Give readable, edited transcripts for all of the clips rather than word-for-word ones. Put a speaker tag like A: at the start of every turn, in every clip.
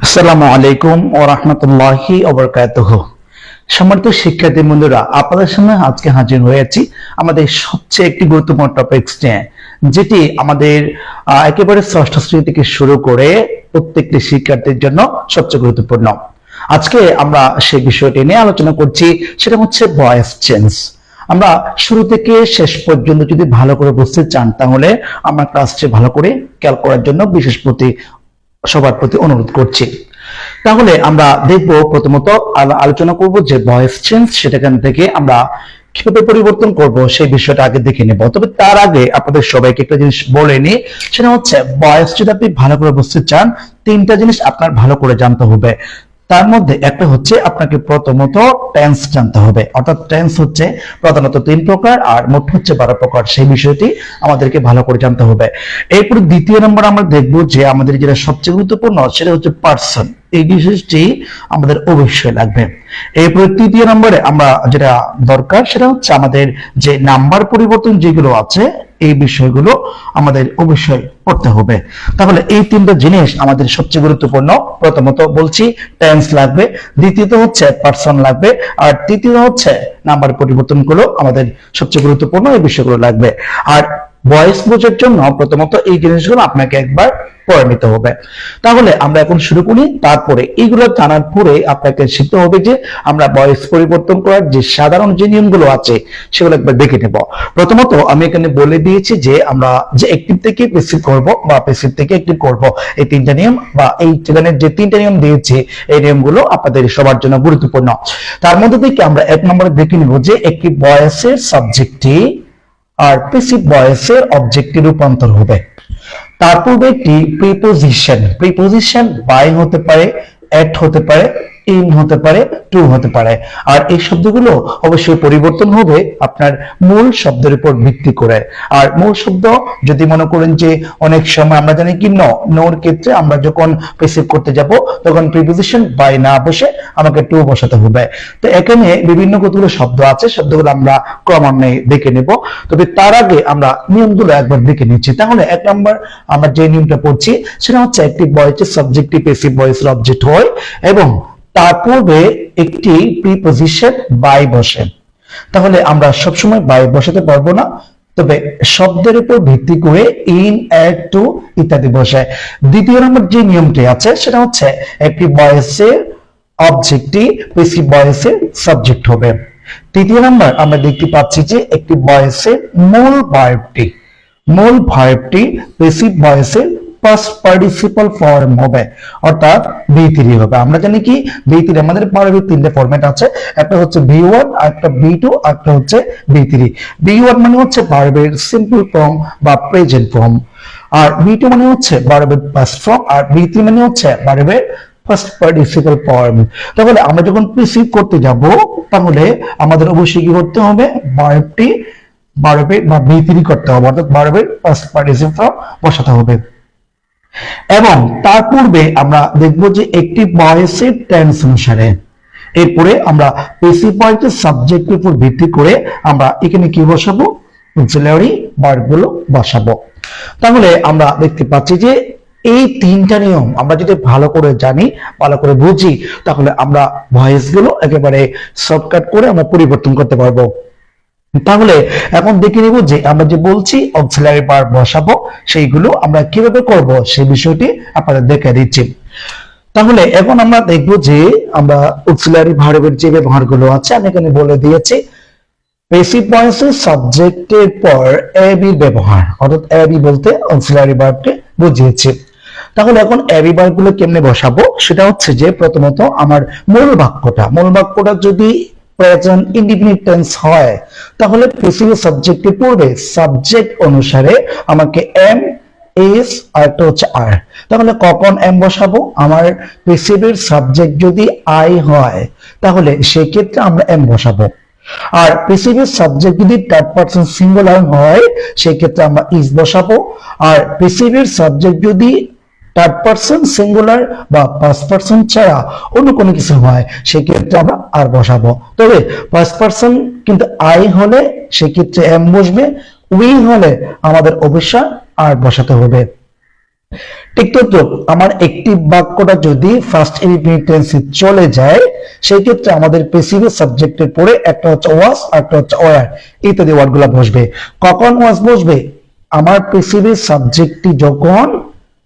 A: আসসালামু আলাইকুম ওয়া রাহমাতুল্লাহি ওয়া বারাকাতুহু। সম্মানিত শিক্ষার্থী বন্ধুরা, আপনাদের সামনে আজকে হাজির হয়েছি আমাদের সবচেয়ে একটি গুরুত্বপূর্ণ টপিকস নিয়ে, যেটি আমাদের একেবারে ষষ্ঠ শ্রেণী থেকে শুরু করে প্রত্যেকটি শিক্ষার্থীর জন্য সবচেয়ে গুরুত্বপূর্ণ। আজকে আমরা সেই বিষয়টি নিয়ে আলোচনা করছি, সেটা হচ্ছে ভয়েস চেঞ্জ। আমরা শুরু থেকে শেষ পর্যন্ত যদি ভালো করে বুঝতে চান, তাহলে আমার ক্লাসটি ভালো করে খেয়াল করার জন্য সবার প্রতি অনুরোধ করছি। তাহলে আমরা দেখব, প্রথমত আলোচনা করব যে ভয়েস চেঞ্জ, সেটাখান থেকে আমরা কিভাবে পরিবর্তন করব সেই বিষয়টা আগে দেখে নেব। তবে তার আগে আপনাদের সবাইকে একটা জিনিস বলে নি, সেটা হচ্ছে ভয়েস যদি আপনি ভালো করে বুঝতে চান, তিনটা জিনিস আপনার ভালো করে জানতে হবে। তার মধ্যে একটা হচ্ছে আপনাকে প্রথমত টেন্স জানতে হবে, অর্থাৎ টেন্স হচ্ছে প্রধানত 3 প্রকার আর মোট হচ্ছে 12 প্রকার। সেই বিষয়টি আমাদেরকে ভালো করে জানতে হবে। এরপর দ্বিতীয় নম্বর আমরা দেখব যে আমাদের যেটা সবচেয়ে গুরুত্বপূর্ণ, সেটা হচ্ছে পার্সন। এই বিশেষটি আমাদের অবশ্যই লাগবে। এরপর তৃতীয় নম্বরে আমরা যেটা দরকার, সেটা হচ্ছে আমাদের যে নাম্বার পরিবর্তন যেগুলো আছে, এই বিষয়গুলো আমাদের অবশ্যই পড়তে হবে। তাহলে এই তিনটা জিনিস আমাদের সবচেয়ে গুরুত্বপূর্ণ। প্রথমত বলছি টেন্স লাগবে, দ্বিতীয়ত হচ্ছে পার্সন লাগবে, আর তৃতীয় হচ্ছে নাম্বার পরিবর্তনগুলো আমাদের সবচেয়ে গুরুত্বপূর্ণ, এই বিষয়গুলো লাগবে। আর ভয়েস বোঝার জন্য প্রথমত এই জিনিসগুলো আপনাকে একবার পড়ে নিতে হবে। তাহলে আমরা এখন শুরু করি। তারপরে এইগুলো জানার পরে আপনাকে শিখতে হবে যে আমরা ভয়েস পরিবর্তন করার যে সাধারণ যে নিয়মগুলো আছে সেগুলো একবার দেখে নেব। প্রথমত আমি এখানে বলে দিয়েছি যে আমরা যে অ্যাক্টিভ থেকে প্যাসিভ করব বা প্যাসিভ থেকে অ্যাক্টিভ করব, এই তিনটা নিয়ম বা এই চ্যানেলের যে তিনটা নিয়ম দিয়েছি, এই নিয়মগুলো আপনাদের সবার জন্য গুরুত্বপূর্ণ। তার মধ্যে থেকে আমরা এক নম্বরে দেখে নিব যে একটি ভয়েসের সাবজেক্টটি আর প্যাসিভ ভয়েসের অবজেক্টে রূপান্তর হবে। তারপর একটি প্রিপোজিশন বাই হতে পারে, এট হতে পারে, ইন হতে পারে, টু হতে পারে। আর এই শব্দগুলো অবশ্যই পরিবর্তন হবে আপনার মূল শব্দের উপর ভিত্তি করে। আর মূল শব্দ যদি মনে করেন যে অনেক সময় আমরা জানি কি নোর ক্ষেত্রে আমরা যখন প্যাসিভ করতে যাব, তখন প্রিপোজিশন বাই না বসে আমাকে টু বসাতে হবে। তো এখানে বিভিন্ন কতগুলো শব্দ আছে, শব্দগুলো আমরা ক্রমান্বয়ে দেখে নেব। তবে তার আগে আমরা নিয়মগুলো একবার দেখে নিচ্ছি। তাহলে এক নম্বর আমরা যে নিয়মটা পড়ছি, সেটা হচ্ছে একটি ভয়েসের সাবজেক্টটি প্যাসিভ ভয়েসের অবজেক্ট হয় এবং তার পূর্বে একটি প্রিপোজিশন বাই বসে। তাহলে আমরা সবসময় বাই বসাতে পারবো না, তবে শব্দের উপর ভিত্তি করে ইন, এট, টু ইত্যাদি বসায়। দ্বিতীয় নম্বর যে নিয়মটি আছে, সেটা হচ্ছে একটি ভয়েসের অবজেক্টটি প্যাসিভ ভয়েসের সাবজেক্ট হবে। তৃতীয় নম্বর আমরা দেখতে পাচ্ছি যে একটি ভয়েসের মূল ভার্বটি প্যাসিভ ভয়েসের ফার্স্ট পার্টিসিপল ফর্ম হবে, অর্থাৎ V3 হবে। আমরা জানি কি V3 আমাদের ভার্বের তিনটে ফরম্যাট আছে, একটা হচ্ছে V1, একটা V2, একটা হচ্ছে V3। V1 মানে হচ্ছে ভার্বের সিম্পল ফর্ম বা প্রেজেন্ট ফর্ম, আর V2 মানে হচ্ছে ভার্বের পাস্ট ফর্ম, আর V3 মানে হচ্ছে ভার্বের ফার্স্ট পার্টিসিপল ফর্ম। তাহলে আমরা যখন প্যাসিভ করতে যাব, তাহলে আমাদের অবশ্যই কি করতে হবে, ভার্বে বা V3 করতে হবে, অর্থাৎ ভার্বের ফার্স্ট পার্টিসিপল ফর্ম বসাতে হবে। এবং তার পূর্বে আমরা দেখব যে একটি ভয়েসের টেন্স অনুসারে, এরপরে আমরা প্যাসিভ ভয়েসের সাবজেক্টের উপর ভিত্তি করে আমরা এখানে কি বসাবো, অক্সিলারি ভার্বগুলো বসাবো। তাহলে আমরা দেখতে পাচ্ছি যে এই তিনটা নিয়ম আমরা যদি ভালো করে জানি, ভালো করে বুঝি, তাহলে আমরা ভয়েসগুলো একেবারে শর্টকাট করে আমরা পরিবর্তন করতে পারবো। তাহলে এখন দেখে নিব যে আমরা যে বলছি অক্সিলারি ভার্ব বসাবো, সেইগুলো আমরা কিভাবে করব সেই বিষয়টি আপনাদের দেখে দিচ্ছি। তাহলে এখন আমরা দেখব যে আমরা অক্সিলারি ভার্বের যে ব্যবহারগুলো আছে আমি এখানে বলে দিয়েছি। প্যাসিভ ভয়েসের সাবজেক্টের পর এবি ব্যবহার, অর্থাৎ এবি বলতে অক্সিলারি ভার্বকে বুঝিয়েছি। তাহলে এখন এবি ভার্বগুলো কেমনে বসাবো, সেটা হচ্ছে যে প্রথমত আমার মূল বাক্যটা যদি প্রেজেন্ট ইনডিফিনিট টেন্স হয়, তাহলে প্যাসিভ সাবজেক্টের পূর্বে সাবজেক্ট অনুসারে আমাকে এম, এস আর একটা হচ্ছে আর। তাহলে কখন এম বসাবো, আমার প্যাসিভের সাবজেক্ট যদি আই হয়, তাহলে সেই ক্ষেত্রে আমরা এম বসাবো। আর প্যাসিভের সাবজেক্ট যদি থার্ড পারসন সিঙ্গুলার হয়, সেই ক্ষেত্রে আমরা ইজ বসাবো। আর প্যাসিভের সাবজেক্ট যদি থার্ড পারসন সিঙ্গুলার বা ফার্স্ট পারসন ছাড়া অন্য কোনো কিছু হয়, সেক্ষেত্রে আমরা আর বসাবো। তবে ফার্স্ট পারসন কিন্তু আই হলে সেক্ষেত্রে এম বসবে, উই হলে আমাদের অবশ্যই আর বসাতে হবে। ঠিক তো আমার একটিভ বাক্যটা যদি ফার্স্ট ইনডিফিনিট টেন্সে চলে যায় সেই ক্ষেত্রে আমাদের প্যাসিভ সাবজেক্টের পরে একটা হচ্ছে ওয়াজ আর একটা হচ্ছে ওয়ার ইত্যাদি ওয়ার্ডগুলো বসবে। কখন ওয়াজ বসবে? আমার প্যাসিভ সাবজেক্টটি যখন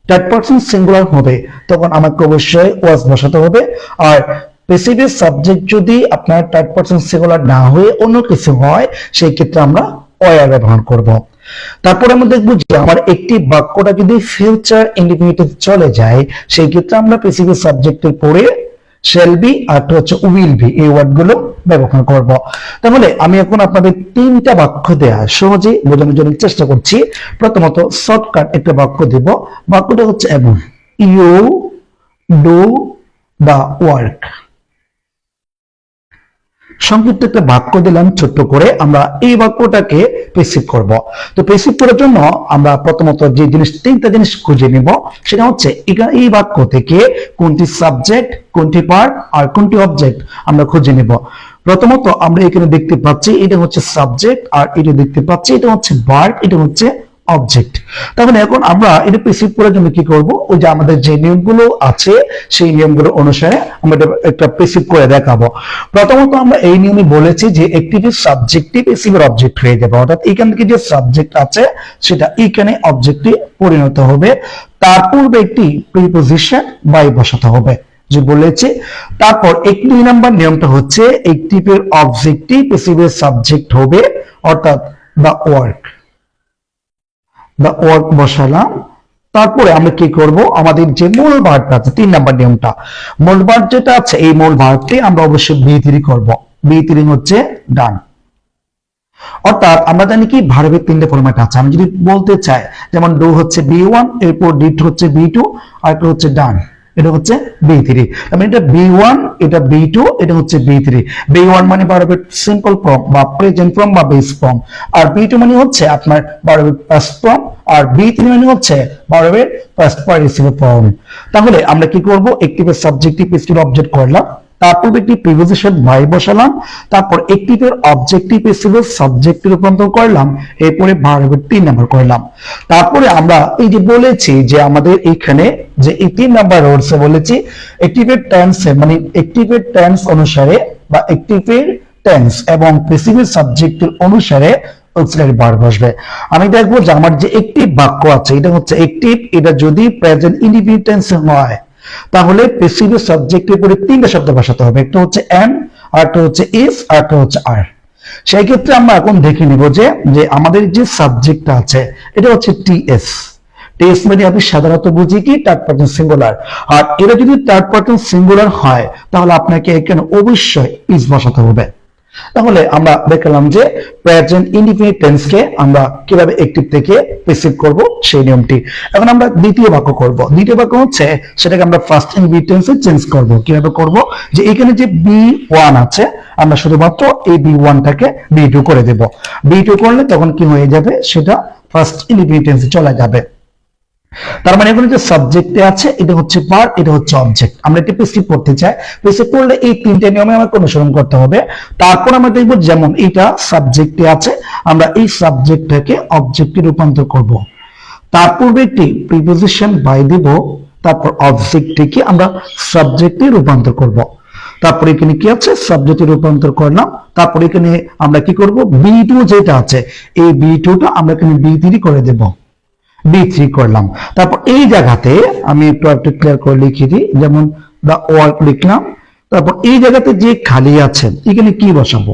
A: থার্ড পারসন সিঙ্গুলার হবে তখন আমাকে অবশ্যই ওয়াজ বসাতে হবে। আর প্যাসিভ সাবজেক্ট যদি আপনার থার্ড পারসন সিঙ্গুলার না হয়ে অন্য কিছু হয় সেই ক্ষেত্রে আমরা ওয়ার ব্যবহার করব। তারপরে আমরা দেখবো যে আমার একটি বাক্যটা যদি ফিউচার ইনডিফিনিটে চলে যায় সেই ক্ষেত্রে আমরা প্যাসিভ সাবজেক্টের পরে শ্যাল বি আর হচ্ছে উইল বি এই ওয়ার্ডগুলো ব্যবহার করব। তাহলে আমি এখন আপনাদের তিনটা বাক্য দেয়া সহজে বোঝানোর জন্য চেষ্টা করছি। প্রথমত শর্টকাট একটা বাক্য দেব, বাক্যটা হচ্ছে এমন, ইউ ডু দা ওয়ার্ক। সংক্ষিপ্ত একটা বাক্য দিলাম ছোট্ট করে, আমরা এই বাক্যটাকে প্যাসিভ করব। তো প্যাসিভ করার জন্য আমরা প্রথমত যে তিনটা জিনিস খুঁজে নিব সেটা হচ্ছে এই বাক্য থেকে কোনটি সাবজেক্ট, কোনটি পার্ট আর কোনটি অবজেক্ট আমরা খুঁজে নিব। প্রথমত আমরা এখানে দেখতে পাচ্ছি এটা হচ্ছে সাবজেক্ট, আর এটা দেখতে পাচ্ছি এটা হচ্ছে ভার্ব, এটা হচ্ছে অবজেক্ট। তাহলে এখন আমরা এটা প্যাসিভ করার জন্য কি করব, ওই যে আমাদের যে নিয়মগুলো আছে সেই নিয়মগুলো অনুসারে আমরা একটা প্যাসিভ করে দেখাবো। প্রথমত আমরা এই নিয়মে বলেছি যে একটিভ সাবজেক্টিভ প্যাসিভের অবজেক্ট হয়ে যাবে, অর্থাৎ এখান থেকে যে সাবজেক্ট আছে সেটা এখানে অবজেক্টে পরিণত হবে। তার পূর্বে একটি প্রিপোজিশন বাই বসাতে হবে যে বলেছে। তারপর 2 নাম্বার নিয়মটা হচ্ছে একটিভের অবজেক্টিভ প্যাসিভের সাবজেক্ট হবে, অর্থাৎ দা ওয়ার্ক। দা ওয়ার্ক বসালাম। তারপরে আমরা কি করব, আমাদের যে মূল ভার্বটা আছে 3 নাম্বার নিয়মটা, মূল ভার্ব যেটা আছে এই মূল ভার্বটি আমরা অবশ্যই B3 করব। B3 হচ্ছে ডান। অর্থাৎ আমরা জানি কি ভার্বের 3টে ফরম্যাট আছে। আমি যদি বলতে চাই যেমন ডু হচ্ছে B1, এরপর ডিড হচ্ছে B2 আর একটা হচ্ছে ডান, এটা হচ্ছে B3। মানে এটা B1, এটা B2, এটা হচ্ছে B3। B1 মানে ভার্বের সিম্পল ফর্ম বা প্রেজেন্ট ফর্ম বা বেস ফর্ম, আর B2 মানে হচ্ছে আপনার ভার্বের পাস্ট ফর্ম, আর B3 মানে হচ্ছে ভার্বের পাস্ট পার্টিসিপল ফর্ম। তাহলে আমরা কি করব, একটিভের সাবজেক্টিভ প্যাসিভ অবজেক্ট করলাম, তারপর একটি প্রিপোজিশন বাই বসালাম, তারপর একটিভের অবজেক্টিভ প্যাসিভের সাবজেক্টে রূপান্তর করলাম, এরপরে ভার্বের 3 নাম্বার করলাম। তারপরে আমরা এই যে বলেছি যে আমাদের এখানে যে এই 3 নাম্বার রুলসে বলেছি একটিভের টেন্স, মানে একটিভের টেন্স অনুসারে বা একটিভের টেন্স এবং প্যাসিভের সাবজেক্টের অনুসারে অক্সিলারি ভার্ব বসবে। আমি দেখবো যে আমার যে একটি বাক্য আছে এটা হচ্ছে একটিভ, এটা যদি প্রেজেন্ট ইনডিফিনিট টেন্সে হয় তাহলে প্যাসিভ সাবজেক্টের পরে 3টা শব্দ বসাতে হবে, একটা হচ্ছে এম, আর একটা হচ্ছে ইজ, আর একটা হচ্ছে আর। সেই ক্ষেত্রে আমরা এখন দেখে নিব যে আমাদের যে সাবজেক্টটা আছে এটা হচ্ছে টিএস। টিএস মানে আমি সাধারণত বুঝি কি থার্ড পারসন সিঙ্গুলার, আর এটা যদি থার্ড পারসন সিঙ্গুলার হয় তাহলে আপনাকে এখানে অবশ্যই ইজ বসাতে হবে। তাহলে আমরা দেখলাম যে প্রেজেন্ট ইনডিফিনিট টেন্সকে আমরা কিভাবে একটিভ থেকে প্যাসিভ করব সেই নিয়মটি। এখন আমরা দ্বিতীয় বাক্য করব। দ্বিতীয় বাক্য হচ্ছে সেটাকে আমরা ফার্স্ট ইনডিফিনিট টেন্সে চেঞ্জ করব। কিভাবে করব, যে এখানে যে B1 আছে আমরা শুধুমাত্র এই B1টাকে B2 করে দেব। B2 করলে তখন কি হয়ে যাবে, সেটা ফার্স্ট ইনডিফিনিট টেন্সে চলে যাবে। তার মানে এখন যে সাবজেক্টে আছে এটা হচ্ছে ভার্ব, এটা হচ্ছে অবজেক্ট। আমরা এটা প্যাসিভ করতে চাই, প্যাসিভ করলে এই 3টে নিয়মে আমাকে অনুসরণ করতে হবে। তারপর আমরা দেখব যেমন এটা সাবজেক্টে আছে আমরা এই সাবজেক্টটাকে অবজেক্টে রূপান্তর করব। তারপর একটি প্রিপোজিশন বাই দেব, তারপর অবজেক্টটিকে আমরা সাবজেক্টে রূপান্তর করব। তারপর এখানে কি আছে, সাবজেক্টে রূপান্তর করলাম। তারপর এখানে আমরা কি করব, B2 যেটা আছে এই B2টা আমরা এখানে B3 করে দেব, B3 করলাম। তারপর এই জায়গাতে আমি একটু ক্লিয়ার করে লিখে দিই, যেমন দা ওয়ার্ক লিখলাম। তারপর এই জায়গাতে যে খালি আছে এখানে কি বসাবো,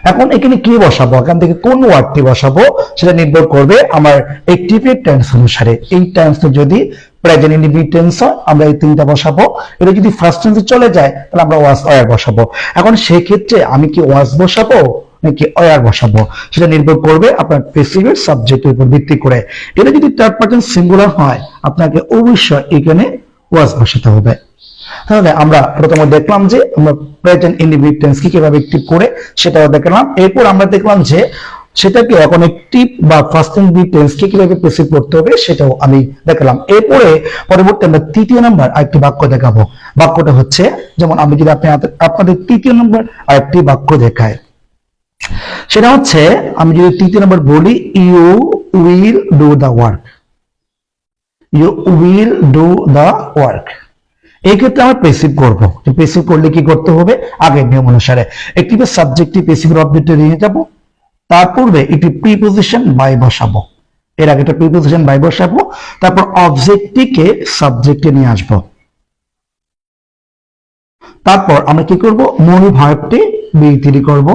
A: এখন এখানে কি বসাবো, এখান থেকে কোন ওয়ার্ডটি বসাবো সেটা নির্ভর করবে আমার একটিভ টেন্স অনুসারে। এই টেন্সটা যদি প্রেজেন্ট ইনডিফিনিট টেন্স হয় আমরা এই 3টা বসাবো, এটা যদি ফার্স্ট টেন্সে চলে যায় তাহলে আমরা ওয়াজ ওয়ার বসাবো। এখন সেই ক্ষেত্রে আমি কি ওয়াজ বসাবো নাকি ওয়ার বসাবো সেটা নির্ভর করবে আপনার প্যাসিভের সাবজেক্টের উপর ভিত্তি করে। এটা যদি থার্ড পারসন সিঙ্গুলার হয় আপনাকে অবশ্যই এখানে ওয়াজ বসাতে হবে। তাহলে আমরা প্রথমে দেখলাম যে আমরা প্রেজেন্ট ইনডিফিনিট টেন্স কি কিভাবে অ্যাক্টিভ করে সেটাও দেখলাম। এরপর আমরা দেখলাম যে সেটাকে এখন অ্যাক্টিভ বা ফার্স্ট ইনডিফিনিট টেন্স কে কিভাবে প্যাসিভ করতে হবে সেটাও আমি দেখলাম। এরপরে পরবর্তী আমরা তৃতীয় নাম্বার আরেকটি বাক্য দেখাবো। বাক্যটা হচ্ছে যেমন আমি যদি আপনাদের তৃতীয় নাম্বার আরেকটি বাক্য দেখাই, সেটা হচ্ছে আমি যদি তৃতীয় নাম্বার বলি you will do the work. You will do the work. এই ক্ষেত্রে আমরা পেসিভ করব। পেসিভ করলে কি করতে হবে? আগের নিয়ম অনুসারে একটি সাবজেক্টটি পেসিভের অবজেক্টে নিয়ে যাব, তার পূর্বে একটি প্রিপোজিশন বাই বসাবো, এর আগে একটা প্রিপোজিশন বাই বসাবো, তারপর অবজেক্টটিকে সাবজেক্টে নিয়ে আসবো, তারপর আমরা কি করব? মূল ভার্বটি বি3 করব।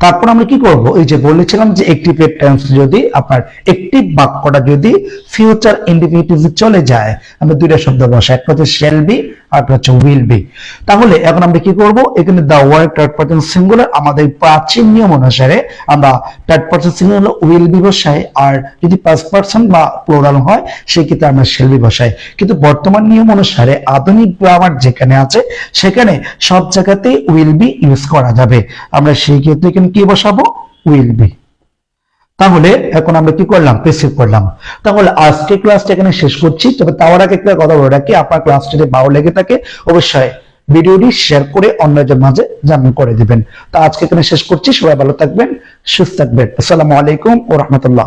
A: তারপর আমরা কি করব? এই যে বলেছিলাম যে একটিভ টেন্স যদি আপনার একটিভ বাক্যটা যদি ফিউচার ইন্ডিফিনিটিভে চলে যায়, আমরা দুইটা শব্দ বসাই, একটা হচ্ছে শ্যাল বি আর একটা হচ্ছে উইল বি। তাহলে এখন আমরা কি করব? এখানে the work third person singular, আমাদের প্রাচীন নিয়ম অনুসারে আমরা third person singular will be বসাই, আর যদি ফার্স্ট পারসন বা প্লুরাল হয় সেক্ষেত্রে আমরা শ্যাল বি বসাই। কিন্তু বর্তমান নিয়ম অনুসারে আধুনিক গ্রামার যেখানে আছে সেখানে সব জায়গাতেই উইল বি ইউজ করা যাবে। আমরা সেই ক্ষেত্রে এখানে কি বসাবো? Will be. তাহলে এখন আমরা কি করলাম? পেসিভ করলাম। তাহলে আজকে ক্লাসটা এখানে শেষ করছি। তবে তার আগে একটা কথা বলে রাখি, আপনার ক্লাসটা যদি ভালো লেগে থাকে অবশ্যই ভিডিওটি শেয়ার করে অন্যদের মাঝে জানান করে দিবেন। তো আজকে এখানে শেষ করছি। সবাই ভালো থাকবেন, সুস্থ থাকবেন। আসসালামু আলাইকুম ওয়া রাহমাতুল্লাহ।